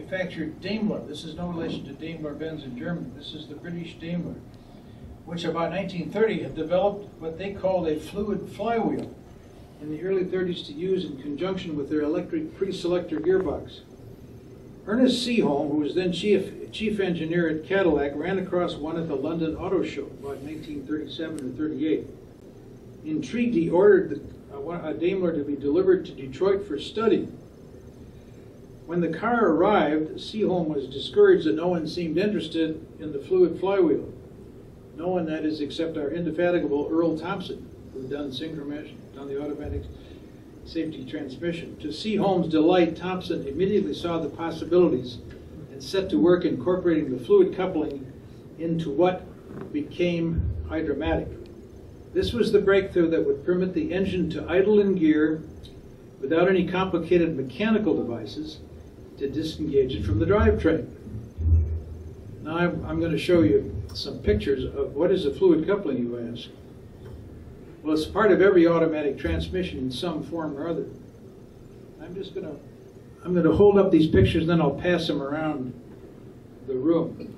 Manufactured Daimler. This is no relation to Daimler-Benz in Germany. This is the British Daimler, which about 1930 had developed what they called a fluid flywheel in the early 30s to use in conjunction with their electric pre-selector gearbox. Ernest Seaholm, who was then chief engineer at Cadillac, ran across one at the London Auto Show about 1937 or 38. Intrigued, he ordered a Daimler to be delivered to Detroit for study. When the car arrived, Seaholm was discouraged that no one seemed interested in the fluid flywheel. No one, that is, except our indefatigable Earl Thompson, who had done synchromesh, done the automatic safety transmission. To Seaholm's delight, Thompson immediately saw the possibilities and set to work incorporating the fluid coupling into what became Hydramatic. This was the breakthrough that would permit the engine to idle in gear without any complicated mechanical devices to disengage it from the drivetrain. Now I'm going to show you some pictures of what is a fluid coupling, you ask. Well, it's part of every automatic transmission in some form or other. I'm going to hold up these pictures, then I'll pass them around the room.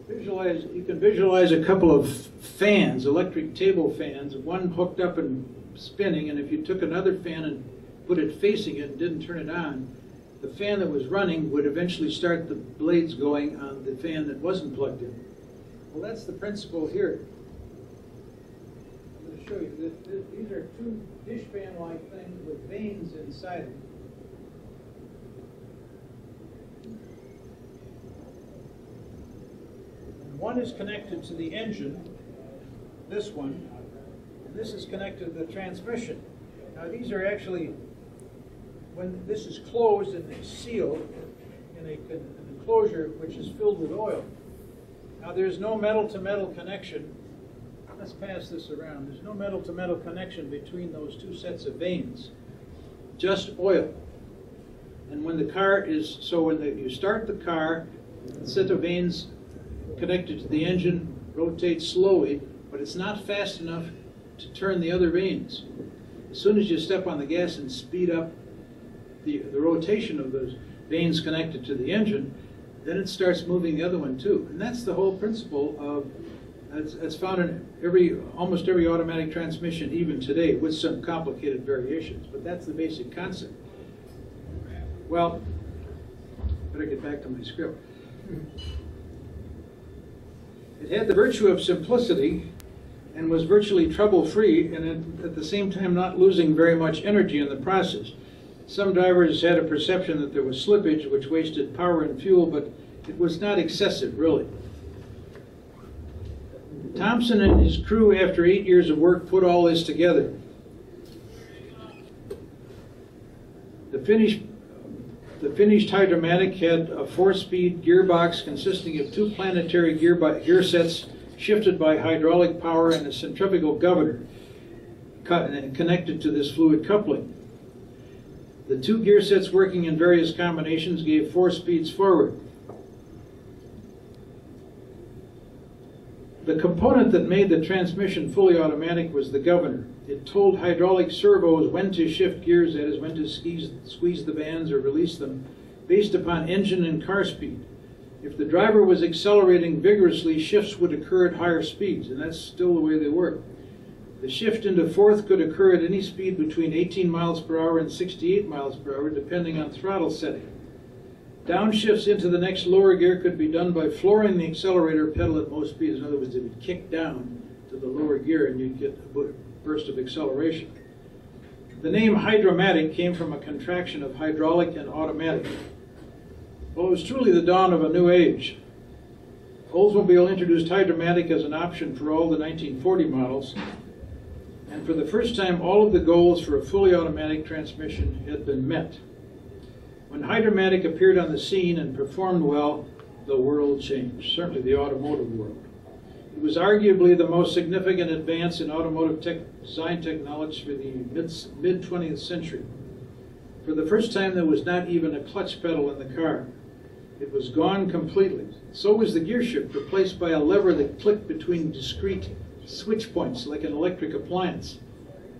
You can visualize a couple of fans, electric table fans, one hooked up and spinning, and if you took another fan and put it facing it and didn't turn it on, the fan that was running would eventually start the blades going on the fan that wasn't plugged in. Well, that's the principle here. I'm going to show you. These are two dish fan-like things with vanes inside them. One is connected to the engine, this one, and this is connected to the transmission. Now these are actually, when this is closed and sealed in an enclosure which is filled with oil. Now there's no metal-to-metal connection. Let's pass this around. There's no metal-to-metal connection between those two sets of vanes, just oil. And when the car is, so when you start the car, the set of vanes connected to the engine rotates slowly, but it's not fast enough to turn the other vanes. As soon as you step on the gas and speed up the rotation of those vanes connected to the engine, then it starts moving the other one too. And that's the whole principle of, it's found in almost every automatic transmission even today, with some complicated variations, but that's the basic concept. Well, better get back to my script. It had the virtue of simplicity and was virtually trouble-free, and at the same time not losing very much energy in the process. Some drivers had a perception that there was slippage, which wasted power and fuel, but it was not excessive, really. Thompson and his crew, after 8 years of work, put all this together. The finished Hydramatic had a 4-speed gearbox consisting of 2 planetary gear sets shifted by hydraulic power and a centrifugal governor connected to this fluid coupling. The 2 gear sets working in various combinations gave 4 speeds forward. The component that made the transmission fully automatic was the governor. It told hydraulic servos when to shift gears, that is, when to squeeze the bands or release them, based upon engine and car speed. If the driver was accelerating vigorously, shifts would occur at higher speeds, and that's still the way they work. The shift into fourth could occur at any speed between 18 miles per hour and 68 miles per hour, depending on throttle setting. Downshifts into the next lower gear could be done by flooring the accelerator pedal at most speeds. In other words, it would kick down to the lower gear and you'd get a burst of acceleration. The name Hydramatic came from a contraction of hydraulic and automatic. Well, it was truly the dawn of a new age. Oldsmobile introduced Hydramatic as an option for all the 1940 models, and for the first time all of the goals for a fully automatic transmission had been met. When Hydramatic appeared on the scene and performed well, the world changed, certainly the automotive world. It was arguably the most significant advance in automotive design technology for the mid-20th century. For the first time, there was not even a clutch pedal in the car. It was gone completely. So was the gear shift, replaced by a lever that clicked between discrete switch points like an electric appliance.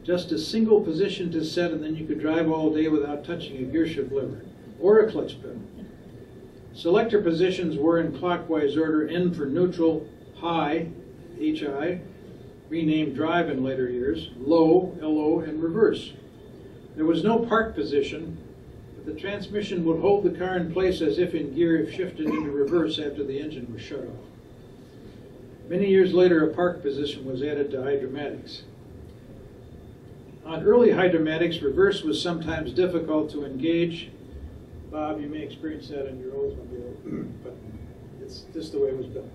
Just a single position to set, and then you could drive all day without touching a gear shift lever or a clutch pedal. Selector positions were in clockwise order: N for neutral, high, HI, renamed drive in later years, low, LO, and reverse. There was no park position, but the transmission would hold the car in place as if in gear if shifted into reverse after the engine was shut off. Many years later, a park position was added to Hydramatics. On early Hydramatics, reverse was sometimes difficult to engage. Bob, you may experience that in your Oldsmobile, but it's just the way it was built.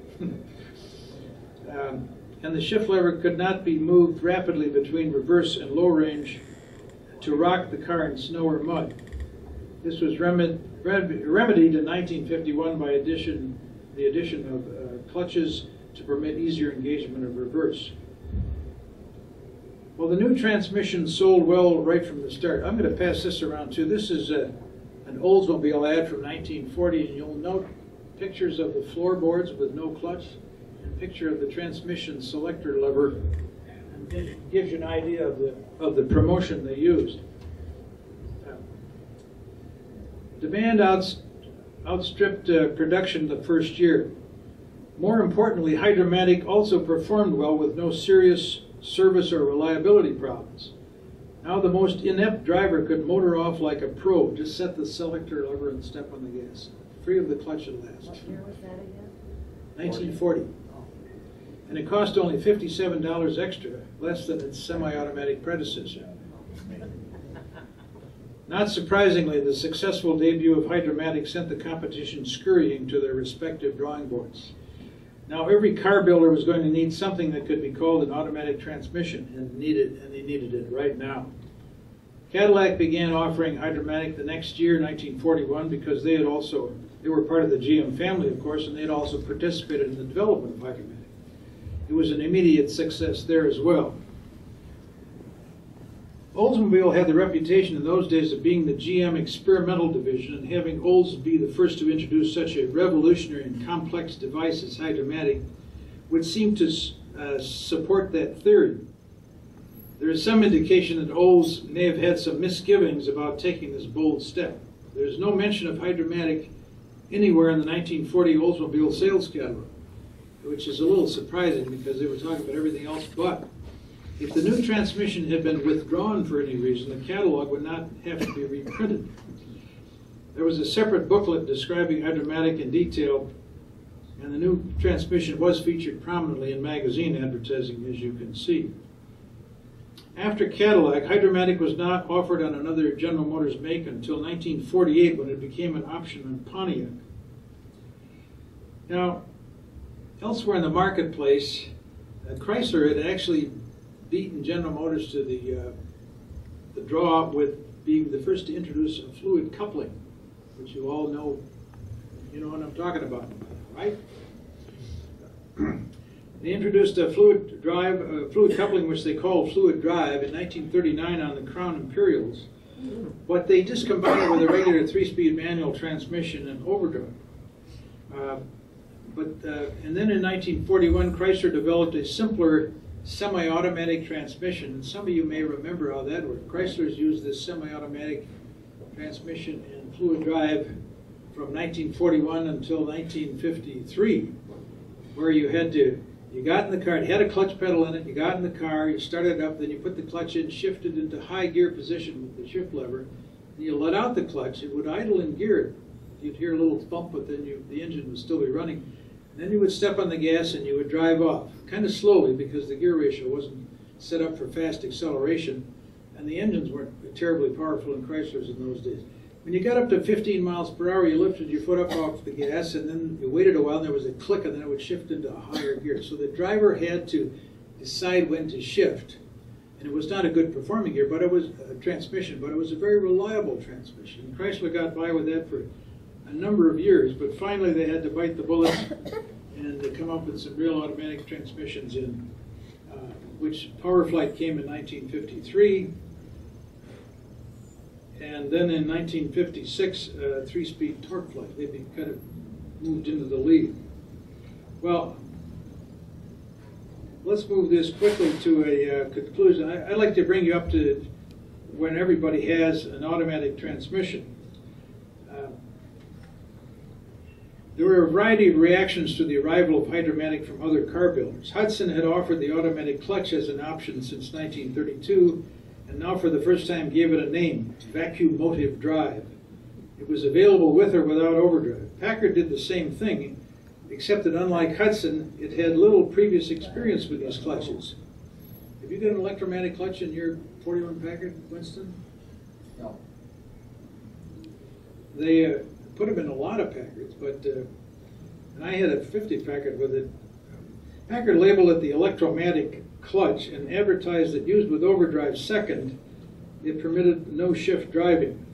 And the shift lever could not be moved rapidly between reverse and low range to rock the car in snow or mud. This was remedied in 1951 by the addition of clutches to permit easier engagement of reverse. Well, the new transmission sold well right from the start. I'm going to pass this around too. This is an Oldsmobile ad from 1940, and you'll note pictures of the floorboards with no clutch, and a picture of the transmission selector lever, and it gives you an idea of the promotion they used. Demand outstripped production the first year. More importantly, Hydramatic also performed well with no serious service or reliability problems. Now the most inept driver could motor off like a pro. Just set the selector lever and step on the gas. Free of the clutch at last. What year was that again? 1940. And it cost only $57 extra, less than its semi-automatic predecessor. Not surprisingly, the successful debut of Hydramatic sent the competition scurrying to their respective drawing boards. Now every car builder was going to need something that could be called an automatic transmission, and they needed it right now. Cadillac began offering Hydramatic the next year, 1941, because they were part of the GM family, of course, and they had also participated in the development of Hydramatic. It was an immediate success there as well. Oldsmobile had the reputation in those days of being the GM experimental division, and having Olds be the first to introduce such a revolutionary and complex device as Hydramatic would seem to support that theory. There is some indication that Olds may have had some misgivings about taking this bold step. There is no mention of Hydramatic anywhere in the 1940 Oldsmobile sales catalog, which is a little surprising because they were talking about everything else but. If the new transmission had been withdrawn for any reason, the catalog would not have to be reprinted. There was a separate booklet describing Hydramatic in detail, and the new transmission was featured prominently in magazine advertising, as you can see. After Cadillac, Hydramatic was not offered on another General Motors make until 1948, when it became an option on Pontiac. Now, elsewhere in the marketplace, Chrysler had actually beaten General Motors to the draw with being the first to introduce a fluid coupling, which you all know, you know what I'm talking about, right? They introduced a fluid coupling, which they called Fluid Drive, in 1939 on the Crown Imperials, but they just combined it with a regular 3-speed manual transmission and overdrive. And then in 1941, Chrysler developed a simpler semi-automatic transmission, and some of you may remember how that worked. Chrysler's used this semi-automatic transmission in fluid drive from 1941 until 1953, where you got in the car, it had a clutch pedal in it, you got in the car, you started it up, then you put the clutch in, shifted into high gear position with the shift lever, and you let out the clutch, it would idle in gear. You'd hear a little bump, but then the engine would still be running. Then you would step on the gas and you would drive off, kind of slowly because the gear ratio wasn't set up for fast acceleration, and the engines weren't terribly powerful in Chryslers in those days. When you got up to 15 miles per hour, you lifted your foot up off the gas, and then you waited a while, and there was a click, and then it would shift into a higher gear. So the driver had to decide when to shift, and it was not a good performing gear, but it was a transmission, but it was a very reliable transmission. And Chrysler got by with that for a number of years, but finally they had to bite the bullet and to come up with some real automatic transmissions which PowerFlight came in 1953, and then in 1956 3-speed TorqueFlight. They kind of moved into the lead. Well, let's move this quickly to a conclusion. I'd like to bring you up to when everybody has an automatic transmission. There were a variety of reactions to the arrival of Hydramatic from other car builders. Hudson had offered the automatic clutch as an option since 1932, and now for the first time gave it a name, vacuum motive drive. It was available with or without overdrive. Packard did the same thing, except that unlike Hudson, it had little previous experience with these clutches. Have you got an electromatic clutch in your 41 Packard, Winston? No. They put them in a lot of Packards, but and I had a 50 Packard with it. Packard labeled it the electromatic clutch and advertised that used with overdrive second, it permitted no shift driving.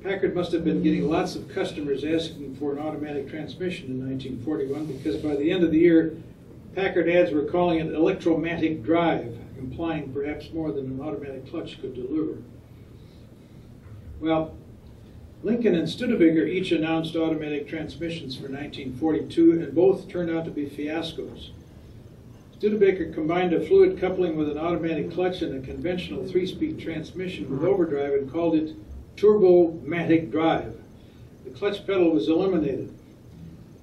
Packard must have been getting lots of customers asking for an automatic transmission in 1941, because by the end of the year, Packard ads were calling it electromatic drive, implying perhaps more than an automatic clutch could deliver. Well, Lincoln and Studebaker each announced automatic transmissions for 1942, and both turned out to be fiascos. Studebaker combined a fluid coupling with an automatic clutch and a conventional 3-speed transmission with overdrive and called it Turbomatic drive. The clutch pedal was eliminated.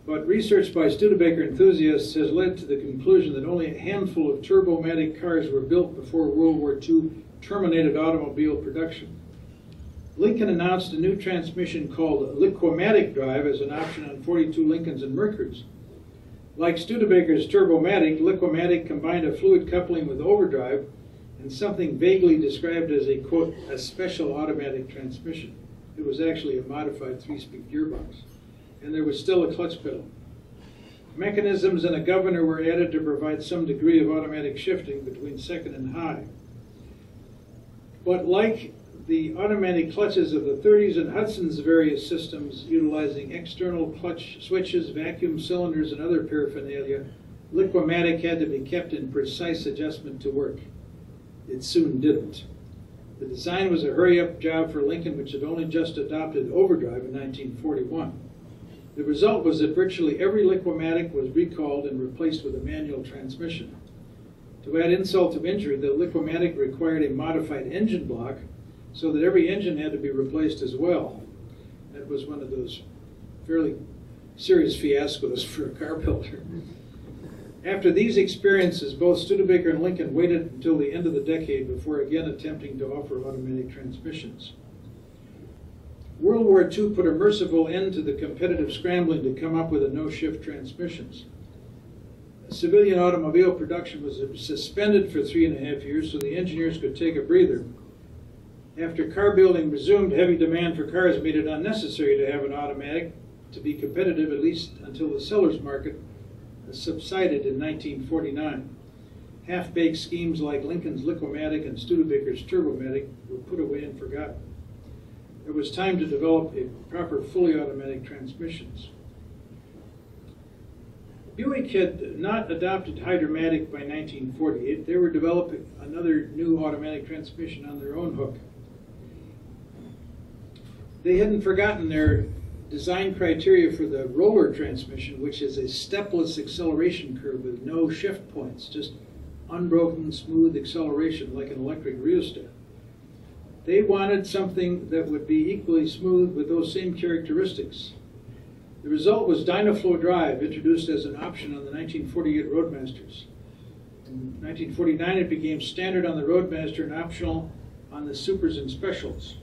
But research by Studebaker enthusiasts has led to the conclusion that only a handful of Turbomatic cars were built before World War II terminated automobile production. Lincoln announced a new transmission called Liquimatic drive as an option on 42 Lincolns and Mercuries. Like Studebaker's Turbomatic, Liquimatic combined a fluid coupling with overdrive and something vaguely described as a, quote, a special automatic transmission. It was actually a modified 3-speed gearbox. And there was still a clutch pedal. Mechanisms and a governor were added to provide some degree of automatic shifting between second and high. But like the automatic clutches of the 30s and Hudson's various systems utilizing external clutch switches, vacuum cylinders, and other paraphernalia, Liquimatic had to be kept in precise adjustment to work. It soon didn't. The design was a hurry-up job for Lincoln, which had only just adopted overdrive in 1941. The result was that virtually every Liquimatic was recalled and replaced with a manual transmission. To add insult to injury, the Liquimatic required a modified engine block, so that every engine had to be replaced as well. That was one of those fairly serious fiascos for a car builder. After these experiences, both Studebaker and Lincoln waited until the end of the decade before again attempting to offer automatic transmissions. World War II put a merciful end to the competitive scrambling to come up with a no-shift transmissions. Civilian automobile production was suspended for 3.5 years so the engineers could take a breather. After car building resumed, heavy demand for cars made it unnecessary to have an automatic to be competitive, at least until the seller's market subsided in 1949. Half-baked schemes like Lincoln's Liquimatic and Studebaker's Turbomatic were put away and forgotten. It was time to develop a proper fully automatic transmissions. Buick had not adopted Hydramatic by 1948. They were developing another new automatic transmission on their own hook. They hadn't forgotten their design criteria for the roller transmission, which is a stepless acceleration curve with no shift points, just unbroken, smooth acceleration like an electric rheostat. They wanted something that would be equally smooth with those same characteristics. The result was Dynaflow drive, introduced as an option on the 1948 Roadmasters. In 1949, it became standard on the Roadmaster and optional on the Supers and Specials.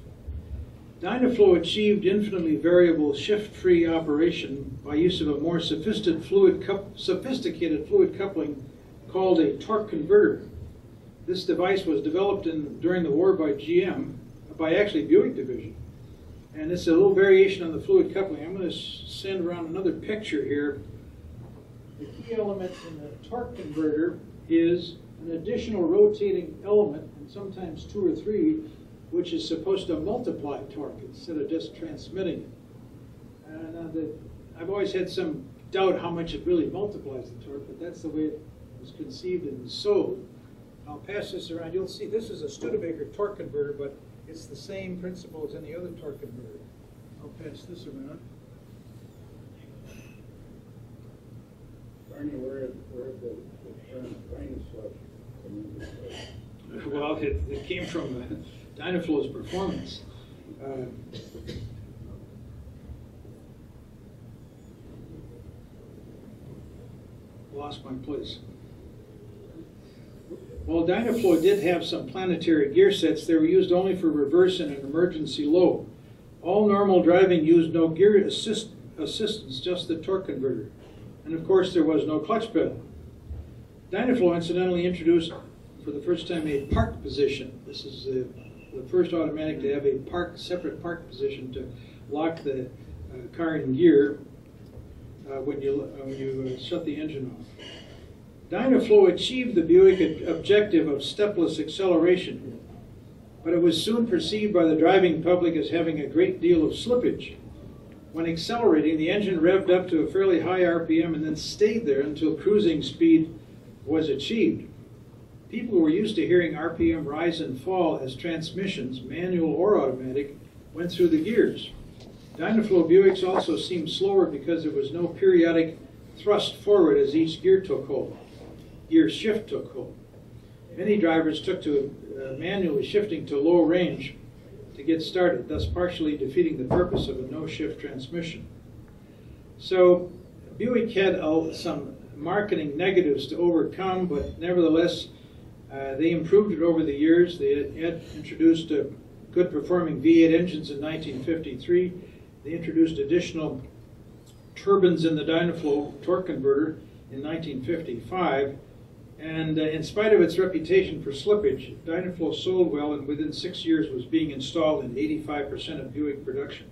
Dynaflow achieved infinitely variable shift-free operation by use of a more sophisticated fluid coupling called a torque converter. This device was developed during the war by actually Buick division. And it's a little variation on the fluid coupling. I'm going to send around another picture here. The key element in the torque converter is an additional rotating element, and sometimes 2 or 3, which is supposed to multiply torque instead of just transmitting it. I've always had some doubt how much it really multiplies the torque, but that's the way it was conceived and sold. I'll pass this around. You'll see this is a Studebaker torque converter, but it's the same principle as any other torque converter. I'll pass this around. Barney, where did the term Dynaflow come into play? Well, it came from Dynaflow's performance. Lost my place. Well, Dynaflow did have some planetary gear sets. They were used only for reverse and an emergency low. All normal driving used no gear assistance, just the torque converter. And of course, there was no clutch pedal. Dynaflow incidentally introduced for the first time a park position. This is the first automatic to have a separate park position to lock the car in gear when you shut the engine off. Dynaflow achieved the Buick objective of stepless acceleration, but it was soon perceived by the driving public as having a great deal of slippage. When accelerating, the engine revved up to a fairly high RPM and then stayed there until cruising speed was achieved. People were used to hearing RPM rise and fall as transmissions, manual or automatic, went through the gears. Dynaflow Buicks also seemed slower because there was no periodic thrust forward as each gear shift took hold. Many drivers took to manually shifting to low range to get started, thus partially defeating the purpose of a no-shift transmission. So Buick had some marketing negatives to overcome, but nevertheless, they improved it over the years. They had introduced good performing V8 engines in 1953. They introduced additional turbines in the Dynaflow torque converter in 1955. And in spite of its reputation for slippage, Dynaflow sold well and within 6 years was being installed in 85% of Buick production.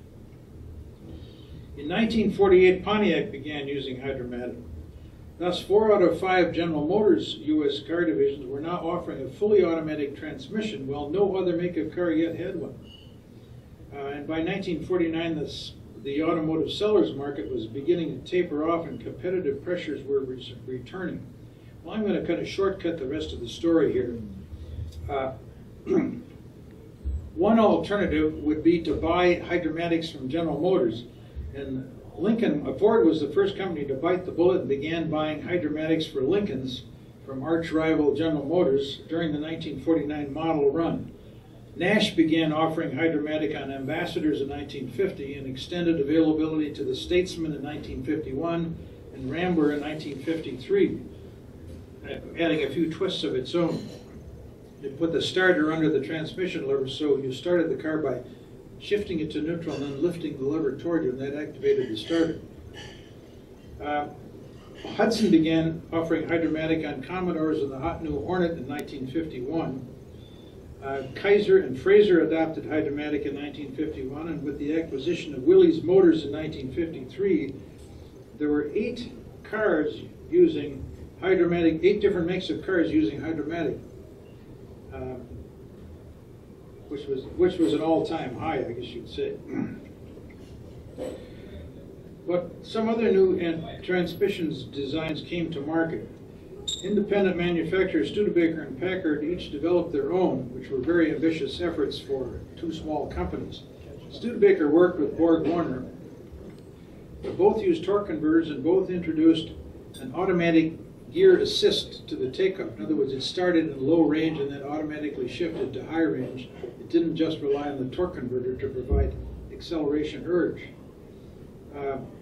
In 1948, Pontiac began using Hydramatic. Thus, 4 out of 5 General Motors U.S. car divisions were now offering a fully automatic transmission, while no other make of car yet had one. And by 1949, the automotive sellers market was beginning to taper off and competitive pressures were returning. Well, I'm going to kind of shortcut the rest of the story here. One alternative would be to buy Hydramatics from General Motors. And Ford was the first company to bite the bullet and began buying Hydramatics for Lincolns from arch rival General Motors during the 1949 model run. Nash began offering Hydramatic on Ambassadors in 1950 and extended availability to the Statesman in 1951 and Rambler in 1953, adding a few twists of its own. It put the starter under the transmission lever, so you started the car by shifting it to neutral and then lifting the lever toward you, and that activated the starter. Hudson began offering Hydramatic on Commodores and the hot new Hornet in 1951. Kaiser and Fraser adopted Hydramatic in 1951, and with the acquisition of Willys Motors in 1953, there were 8 cars using Hydramatic, 8 different makes of cars using Hydramatic, which was an all-time high, I guess you'd say. But some other new transmissions designs came to market. Independent manufacturers Studebaker and Packard each developed their own, which were very ambitious efforts for 2 small companies. Studebaker worked with Borg Warner. They both used torque converters and both introduced an automatic gear assist to the takeoff. In other words, it started in low range and then automatically shifted to high range. It didn't just rely on the torque converter to provide acceleration urge.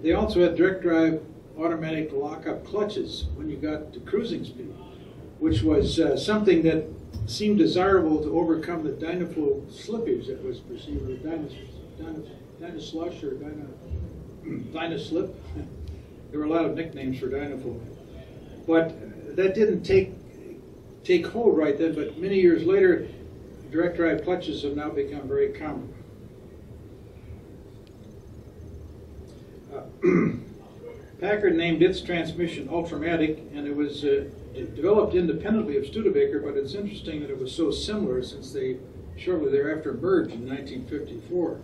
They also had direct drive automatic lock-up clutches when you got to cruising speed, which was something that seemed desirable to overcome the Dynaflow slippage that was perceived as Dynaslush or Dynaslip. There were a lot of nicknames for Dynaflow. But that didn't take hold right then, but many years later, direct drive clutches have now become very common. Packard named its transmission Ultramatic, and it was developed independently of Studebaker, but it's interesting that it was so similar since they shortly thereafter merged in 1954.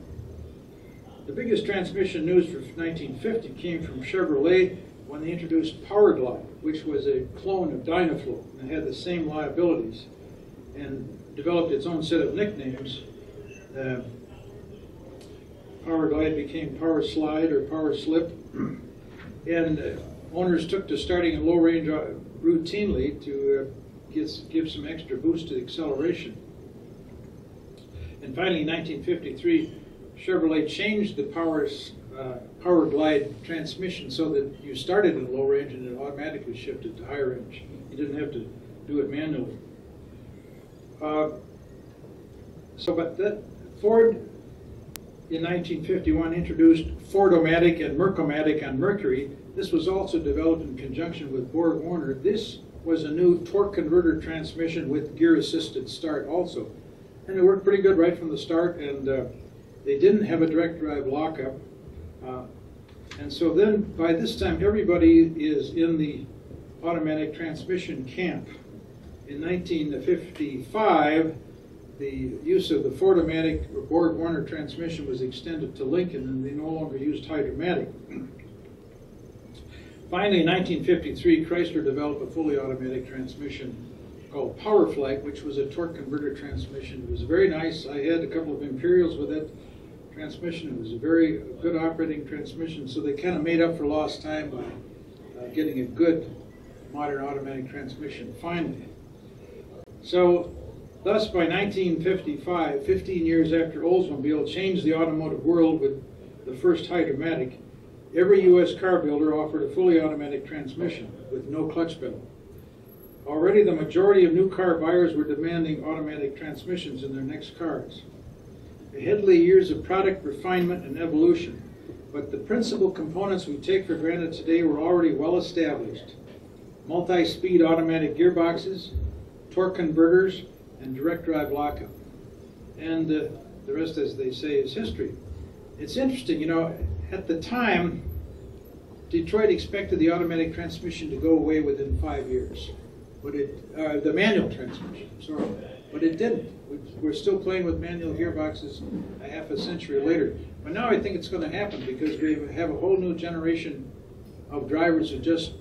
The biggest transmission news for 1950 came from Chevrolet when they introduced Powerglide, which was a clone of Dynaflow and had the same liabilities, and developed its own set of nicknames. Powerglide became Power Slide or Power Slip. And owners took to starting a low range routinely to give some extra boost to acceleration. And finally, in 1953, Chevrolet changed the Power Glide transmission so that you started in low range and it automatically shifted to high range. You didn't have to do it manually. But Ford in 1951 introduced Ford-O-Matic and Merc-O-Matic on Mercury. This was also developed in conjunction with Borg-Warner. This was a new torque converter transmission with gear-assisted start also. And it worked pretty good right from the start, and they didn't have a direct drive lockup. And so then, by this time, everybody is in the automatic transmission camp. In 1955, the use of the Ford-O-Matic or Borg-Warner transmission was extended to Lincoln, and they no longer used Hydramatic. Finally, in 1953, Chrysler developed a fully automatic transmission called Power Flight, which was a torque converter transmission. It was very nice. I had a couple of Imperials with that transmission. It was a very good operating transmission, so they kind of made up for lost time by getting a good modern automatic transmission finally. So thus, by 1955, 15 years after Oldsmobile changed the automotive world with the first Hydramatic, every U.S. car builder offered a fully automatic transmission with no clutch pedal. Already the majority of new car buyers were demanding automatic transmissions in their next cars. It had years of product refinement and evolution, but the principal components we take for granted today were already well established. Multi-speed automatic gearboxes, torque converters, and direct drive lockup. And the rest, as they say, is history. It's interesting, you know, at the time, Detroit expected the automatic transmission to go away within 5 years. But the manual transmission, sorry, but it didn't. We're still playing with manual gearboxes a half a century later. But now I think it's going to happen because we have a whole new generation of drivers who just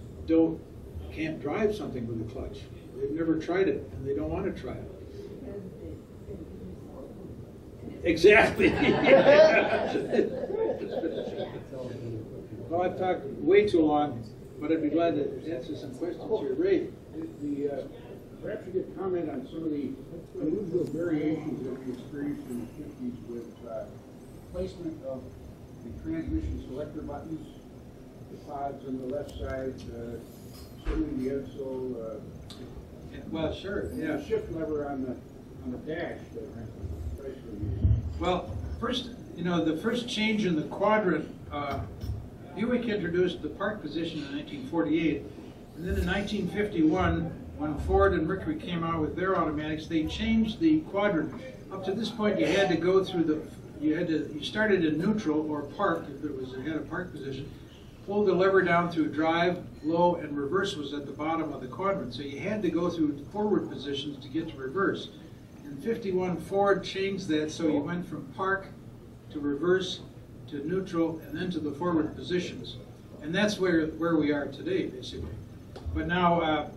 can't drive something with a clutch. They've never tried it, and they don't want to try it. Exactly. Well, I've talked way too long, but I'd be glad to answer some questions here. Ray? Perhaps you could comment on some of the unusual variations that we experienced in the 50s with placement of the transmission selector buttons, the pods on the left side, certainly the Edsel, well, sure, yeah. The shift lever on the dash that Chrysler used. Well, first, you know, the first change in the quadrant, Buick introduced the park position in 1948, and then in 1951, when Ford and Mercury came out with their automatics, they changed the quadrant. Up to this point, you had to go through you started in neutral or park, if it had a park position, pull the lever down through drive, low, and reverse was at the bottom of the quadrant. So you had to go through forward positions to get to reverse. In 51, Ford changed that, so you went from park to reverse to neutral and then to the forward positions. And that's where we are today, basically. But now,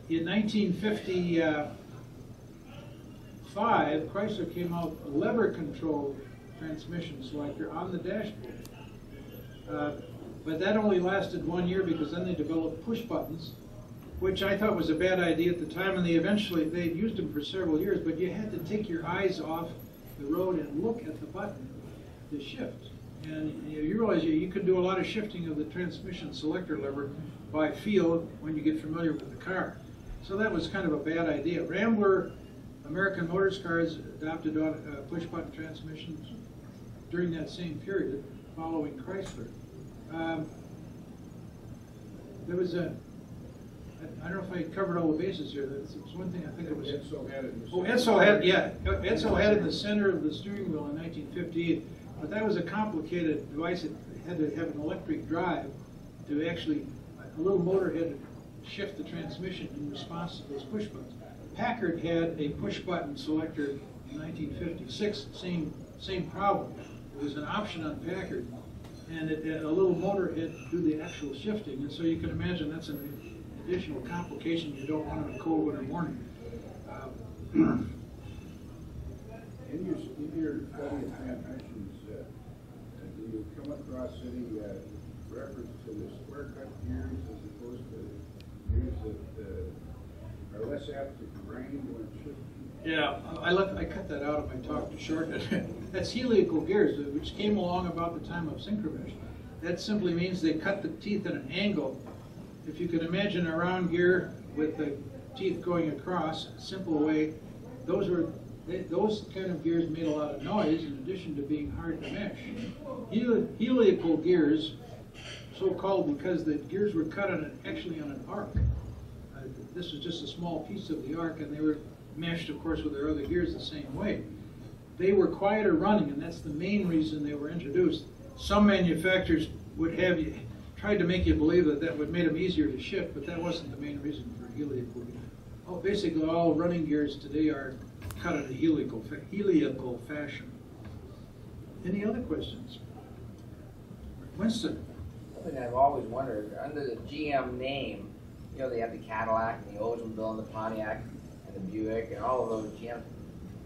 in 1955, Chrysler came out with a lever-controlled transmission selector on the dashboard. But that only lasted 1 year because then they developed push buttons, which I thought was a bad idea at the time, and they used them for several years, but you had to take your eyes off the road and look at the button to shift. And you realize you could do a lot of shifting of the transmission selector lever by feel when you get familiar with the car. So that was kind of a bad idea. Rambler American Motors cars adopted push-button transmissions during that same period, following Chrysler. There was I don't know if I covered all the bases here. There was one thing I think it was. Edsel had it in the center. Edsel had it in the center of the steering wheel in 1958, but that was a complicated device. It had to have an electric drive to actually, a little motor had to shift the transmission in response to those push buttons. Packard had a push-button selector in 1956, same problem. It was an option on Packard, and a little motor had to do the actual shifting, and so you can imagine that's an additional complication you don't want on a cold winter morning. In your study of transmissions, do you come across any reference to the square cut gears as opposed to gears that are less apt to grind when shifting. Yeah, I cut that out of my talk to shorten it. That's heliacal gears, which came along about the time of synchromesh. That simply means they cut the teeth at an angle. If you can imagine a round gear with the teeth going across, a simple way, those kind of gears made a lot of noise in addition to being hard to mesh. Heliacal gears, so called because the gears were cut actually on an arc. This was just a small piece of the arc, and they were meshed, of course, with their other gears the same way. They were quieter running, and that's the main reason they were introduced. Some manufacturers would have you tried to make you believe that would make them easier to shift, but that wasn't the main reason for heliacal. Basically, all running gears today are cut in a heliacal fashion. Any other questions? Winston? Something I've always wondered, under the GM name, you know, they have the Cadillac and the Oldsmobile and the Pontiac and the Buick and all of those GM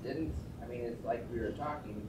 didn't, I mean, it's like we were talking,